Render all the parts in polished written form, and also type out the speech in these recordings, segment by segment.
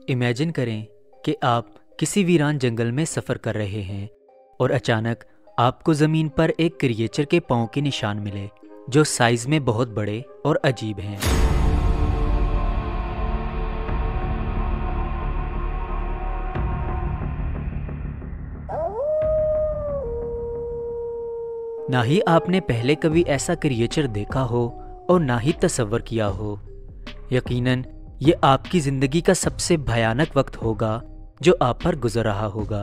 Imagine करें कि आप किसी वीरान जंगल में सफ़र कर रहे हैं और अचानक आपको ज़मीन पर एक क्रिएचर के पाँव के निशान मिले जो साइज़ में बहुत बड़े और अजीब हैं। ना ही आपने पहले कभी ऐसा क्रिएचर देखा हो और ना ही तसव्वुर किया हो। यकीनन ये आपकी ज़िंदगी का सबसे भयानक वक्त होगा जो आप पर गुजर रहा होगा।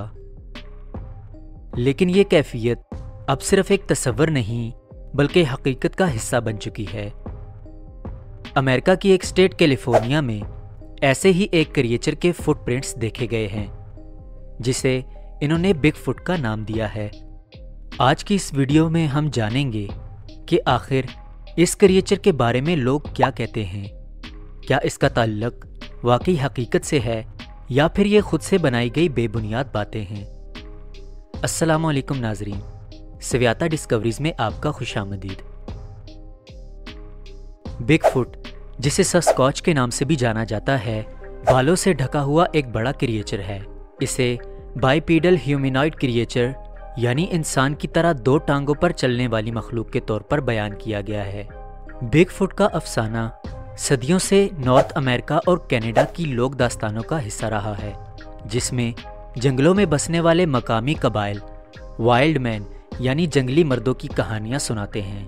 लेकिन ये कैफियत अब सिर्फ एक तसव्वुर नहीं बल्कि हकीकत का हिस्सा बन चुकी है। अमेरिका की एक स्टेट कैलिफोर्निया में ऐसे ही एक क्रिएचर के फुटप्रिंट्स देखे गए हैं जिसे इन्होंने बिग फुट का नाम दिया है। आज की इस वीडियो में हम जानेंगे कि आखिर इस क्रिएचर के बारे में लोग क्या कहते हैं। क्या इसका ताल्लुक वाकई हकीकत से है या फिर ये खुद से बनाई गई बेबुनियाद बातें हैं। अस्सलामु अलैकुम नाजरीन, सव्याता डिस्कवरीज में आपका खुशामदीद। बिग फुट, जिसे सस्कॉच के नाम से भी जाना जाता है, बालों से ढका हुआ एक बड़ा क्रिएचर है। इसे बाइपीडल ह्यूमनॉइड क्रिएचर यानी इंसान की तरह दो टांगों पर चलने वाली मखलूक के तौर पर बयान किया गया है। बिग फुट का अफसाना सदियों से नॉर्थ अमेरिका और कनाडा की लोक दास्तानों का हिस्सा रहा है, जिसमें जंगलों में बसने वाले मकामी कबाइल वाइल्ड मैन यानी जंगली मर्दों की कहानियां सुनाते हैं।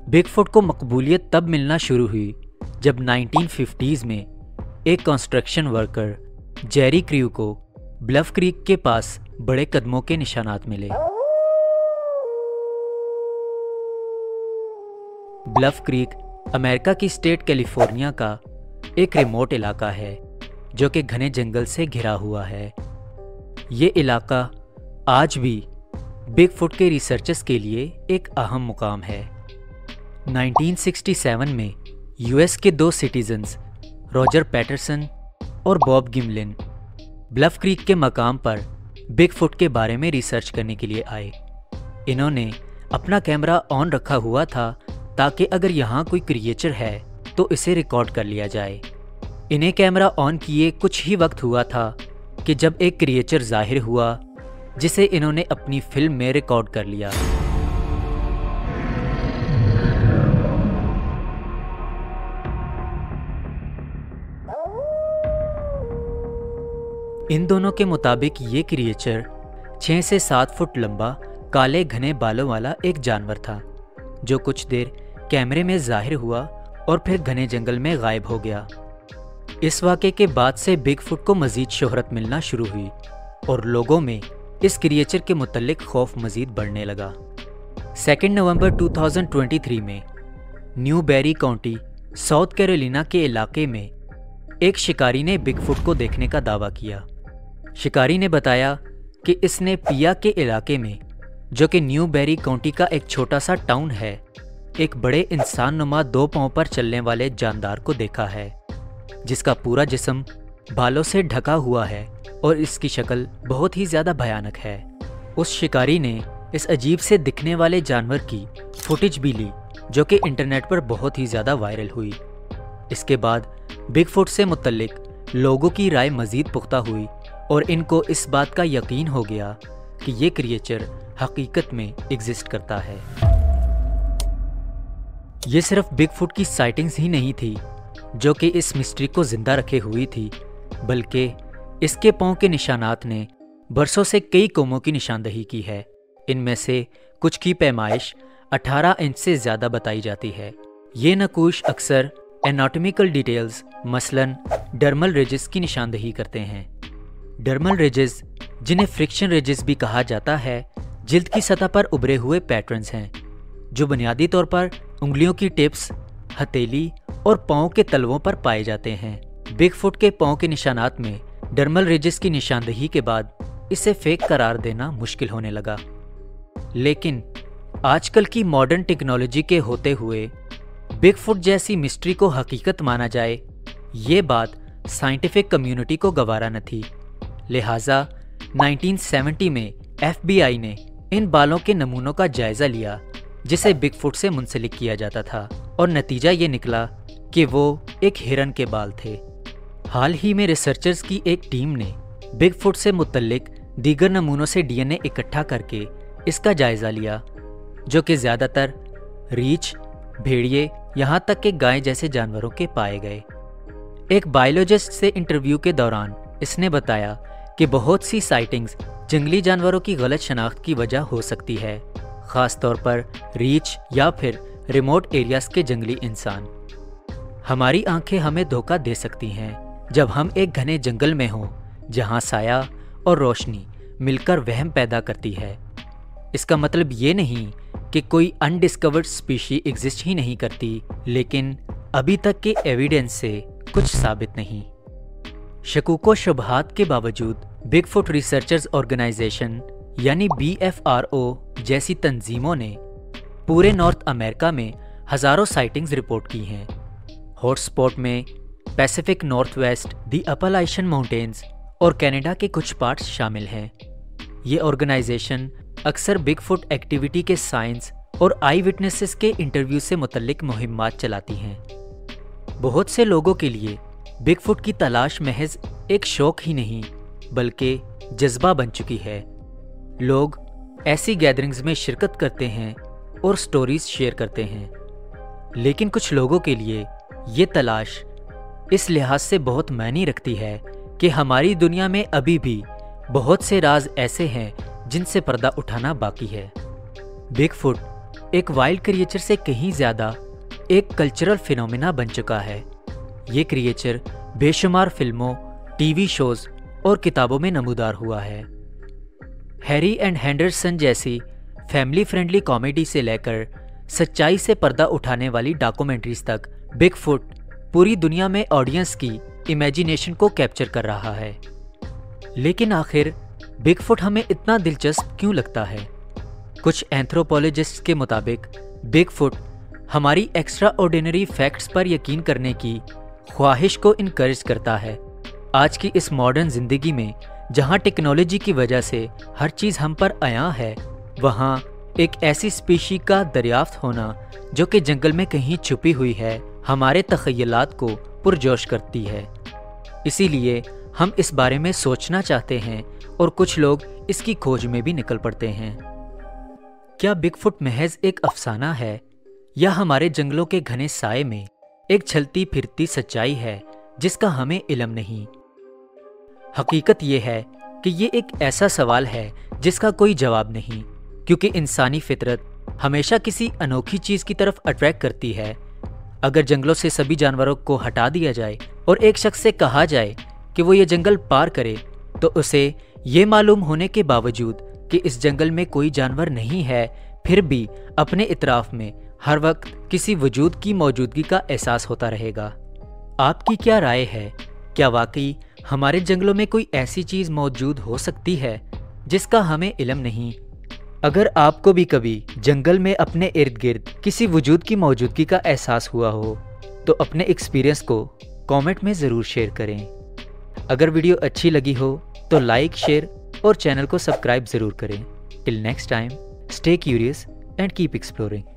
बिग फुट को मकबूलियत तब मिलना शुरू हुई जब 1950s में एक कंस्ट्रक्शन वर्कर जेरी क्रू को ब्लफ क्रीक के पास बड़े कदमों के निशानात मिले। ब्लफ क्रीक अमेरिका की स्टेट कैलिफोर्निया का एक रिमोट इलाका है जो कि घने जंगल से घिरा हुआ है। ये इलाका आज भी बिग फुट के रिसर्चर्स के लिए एक अहम मुकाम है। 1967 में यूएस के दो सिटीजन्स रॉजर पैटरसन और बॉब गिमलिन ब्लफ क्रीक के मकाम पर बिग फुट के बारे में रिसर्च करने के लिए आए। इन्होंने अपना कैमरा ऑन रखा हुआ था ताकि अगर यहाँ कोई क्रिएचर है तो इसे रिकॉर्ड कर लिया जाए। इन्हें कैमरा ऑन किए कुछ ही वक्त हुआ था कि जब एक क्रिएचर जाहिर हुआ जिसे इन्होंने अपनी फिल्म में रिकॉर्ड कर लिया। इन दोनों के मुताबिक ये क्रिएचर 6 से 7 फुट लंबा काले घने बालों वाला एक जानवर था जो कुछ देर कैमरे में जाहिर हुआ और फिर घने जंगल में गायब हो गया। इस वाक़े के बाद से बिग फुट को मज़ीद शोहरत मिलना शुरू हुई और लोगों में इस क्रिएचर के मुतल्लिक खौफ मज़ीद बढ़ने लगा। 2 नवंबर 2023 में Newberry County South Carolina के इलाके में एक शिकारी ने बिग फुट को देखने का दावा किया। शिकारी ने बताया कि इसने पिया के इलाके में, जो कि न्यू बेरी काउंटी का एक छोटा सा टाउन है, एक बड़े इंसान नुमा 2 पांव पर चलने वाले जानदार को देखा है जिसका पूरा जिस्म बालों से ढका हुआ है और इसकी शक्ल बहुत ही ज़्यादा भयानक है। उस शिकारी ने इस अजीब से दिखने वाले जानवर की फुटेज भी ली जो कि इंटरनेट पर बहुत ही ज़्यादा वायरल हुई। इसके बाद बिग फुट से मुतल्लिक लोगों की राय मज़ीद पुख्ता हुई और इनको इस बात का यकीन हो गया कि ये क्रिएचर हकीकत में एग्जिस्ट करता है। ये सिर्फ बिग फुट की साइटिंग्स ही नहीं थी जो कि इस मिस्ट्री को जिंदा रखे हुई थी, बल्कि इसके पांव के निशानात ने बरसों से कई कौमों की निशानदही की है। इनमें से कुछ की पैमाइश 18 इंच से ज़्यादा बताई जाती है। ये नकूश अक्सर एनाटॉमिकल डिटेल्स मसलन डर्मल रिजेस की निशानदही करते हैं। डर्मल रिजेस, जिन्हें फ्रिक्शन रिजेस भी कहा जाता है, जिल्द की सतह पर उभरे हुए पैटर्न्स हैं जो बुनियादी तौर पर उंगलियों की टिप्स, हथेली और पाँव के तलवों पर पाए जाते हैं। बिग फुट के पाँव के निशानात में डर्मल रिजेस की निशानदही के बाद इसे फेक करार देना मुश्किल होने लगा। लेकिन आजकल की मॉडर्न टेक्नोलॉजी के होते हुए बिग फुट जैसी मिस्ट्री को हकीकत माना जाए, ये बात साइंटिफिक कम्युनिटी को गवारा न थी। लिहाजा 1970 में FBI ने इन बालों के नमूनों का जायजा लिया जिसे बिग फुट से मुंसलिक किया जाता था और नतीजा ये निकला कि वो एक हिरन के बाल थे। حال ہی میں ریسرچرز کی ایک ٹیم نے بگ فٹ سے متعلق دیگر نمونوں سے ڈی این اے اکٹھا کر کے اس کا جائزہ لیا، جو کہ زیادہ تر ریچھ، بھیڑیے، یہاں تک کہ گائے جیسے جانوروں کے پائے گئے۔ ایک بائیولوجسٹ سے انٹرویو کے دوران اس نے بتایا کہ بہت سی سائٹنگز جنگلی جانوروں کی غلط شناخت کی وجہ ہو سکتی ہے، خاص طور پر ریچھ یا پھر ریموٹ ایریاز کے جنگلی انسان۔ ہماری آنکھیں ہمیں دھوکہ دے سکتی ہیں جب ہم ایک گھنے جنگل میں ہوں جہاں سایہ اور روشنی مل کر وہم پیدا کرتی ہے۔ اس کا مطلب یہ نہیں کہ کوئی انڈسکورڈ اسپیشی ایگزسٹ ہی نہیں کرتی، لیکن ابھی تک کے ایویڈنس سے کچھ ثابت نہیں۔ شکوک و شبہات کے باوجود بگ فٹ ریسرچرز آرگنائزیشن یعنی BFRO جیسی تنظیموں نے پورے نارتھ امریکہ میں ہزاروں سائٹنگز رپورٹ کی ہیں۔ ہاٹ اسپاٹ میں پیسیفک نارتھ ویسٹ، دی اپالائشن ماؤنٹینز اور کینیڈا کے کچھ پارٹس شامل ہیں۔ یہ آرگنائزیشن اکثر بگ فٹ ایکٹیویٹی کے سائنس اور آئی وٹنسز کے انٹرویو سے متعلق مہمات چلاتی ہیں۔ بہت سے لوگوں کے لیے بگ فٹ کی تلاش محض ایک شوق ہی نہیں بلکہ جذبہ بن چکی ہے۔ لوگ ایسی گیدرنگز میں شرکت کرتے ہیں اور سٹوریز شیئر کرتے ہیں، لیکن کچھ لوگوں کے لیے یہ تلاش اس لحاظ سے بہت معنی رکھتی ہے کہ ہماری دنیا میں ابھی بھی بہت سے راز ایسے ہیں جن سے پردہ اٹھانا باقی ہے۔ بگ فٹ ایک وائلڈ کریچر سے کہیں زیادہ ایک کلچرل فینومینا بن چکا ہے۔ یہ کریچر بے شمار فلموں، ٹی وی شوز اور کتابوں میں نمودار ہوا ہے۔ ہیری اینڈ ہینڈرسن جیسی فیملی فرینڈلی کامیڈی سے لے کر سچائی سے پردہ اٹھانے والی ڈاکومنٹریز تک بگ فٹ پوری دنیا میں آڈینس کی امیجینیشن کو کیپچر کر رہا ہے۔ لیکن آخر بگ فٹ ہمیں اتنا دلچسپ کیوں لگتا ہے؟ کچھ اینتھروپولوجسٹس کے مطابق بگ فٹ ہماری ایکسٹرا آرڈینری فیکٹس پر یقین کرنے کی خواہش کو انکریج کرتا ہے۔ آج کی اس ماڈرن زندگی میں جہاں ٹیکنالوجی کی وجہ سے ہر چیز ہم پر عیاں ہے، وہاں ایک ایسی اسپیشی کا دریافت ہونا جو کہ جنگل میں کہیں چھپی ہوئی ہے، ہمارے تخیلات کو پرجوش کرتی ہے۔ اسی لیے ہم اس بارے میں سوچنا چاہتے ہیں اور کچھ لوگ اس کی کھوج میں بھی نکل پڑتے ہیں۔ کیا بگ فٹ محض ایک افسانہ ہے یا ہمارے جنگلوں کے گھنے سائے میں ایک چھلتی پھرتی سچائی ہے جس کا ہمیں علم نہیں؟ حقیقت یہ ہے کہ یہ ایک ایسا سوال ہے جس کا کوئی جواب نہیں، کیونکہ انسانی فطرت ہمیشہ کسی انوکھی چیز کی طرف اٹریکٹ کرتی ہے۔ اگر جنگلوں سے سبھی جانوروں کو ہٹا دیا جائے اور ایک شخص سے کہا جائے کہ وہ یہ جنگل پار کرے، تو اسے یہ معلوم ہونے کے باوجود کہ اس جنگل میں کوئی جانور نہیں ہے، پھر بھی اپنے اطراف میں ہر وقت کسی وجود کی موجودگی کا احساس ہوتا رہے گا۔ آپ کی کیا رائے ہے؟ کیا واقعی ہمارے جنگلوں میں کوئی ایسی چیز موجود ہو سکتی ہے جس کا ہمیں علم نہیں؟ اگر آپ کو بھی کبھی جنگل میں اپنے ارد گرد کسی وجود کی موجودگی کا احساس ہوا ہو تو اپنے ایکسپیرینس کو کامنٹ میں ضرور شیئر کریں۔ اگر ویڈیو اچھی لگی ہو تو لائک، شیئر اور چینل کو سبسکرائب ضرور کریں۔ Till next time, stay curious and keep exploring.